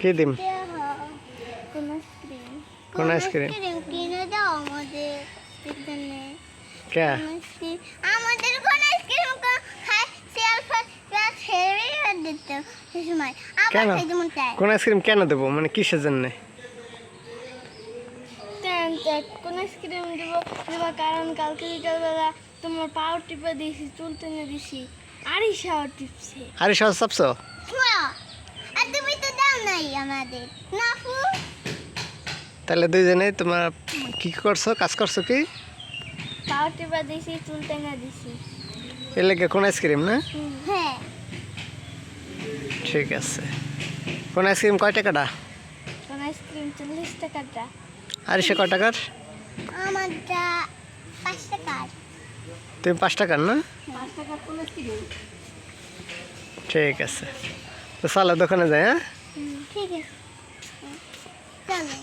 কি দিম? কোন কোন আইসক্রিম? কিনে দাও আমাদের পিছনে কে? আমাদের কোন আইসক্রিম খাই সেলফ ক্লাস হেভি দিতে সেই সময় আবার কেন? খাইতে মন চায় কোন আইসক্রিম কেন দেবো, মানে কিসের জন্য? কোন আইসক্রিম দেব কারণ কালকে বিকালবেলা তোমার পাও টিপে দিয়েছি, চুল টেনে দিছি, আরিশাও টিপছে। আরে সব চাপছো? আর তুমি তো দাও নাই আমাদের নাফু। তাহলে দুইজনে তোমার কি করছো, কাজ করছো কি? পাও টিপে দিছি, চুল টেনে দিছি। এর লেগে কোন আইসক্রিম না? হ্যাঁ। ঠিক আছে। কোন আইসক্রিম কয় টাকাটা? কোন আইসক্রিম 40 টাকাটা। আর সে কয় টাকার? আমারটা 5 টাকার। তুমি 5 টাকার না? 5 টাকার কোন আইসক্রিম? ঠিক আছে, তো চলো দোকানে যাই। হ্যাঁ, ঠিক আছে, চলো।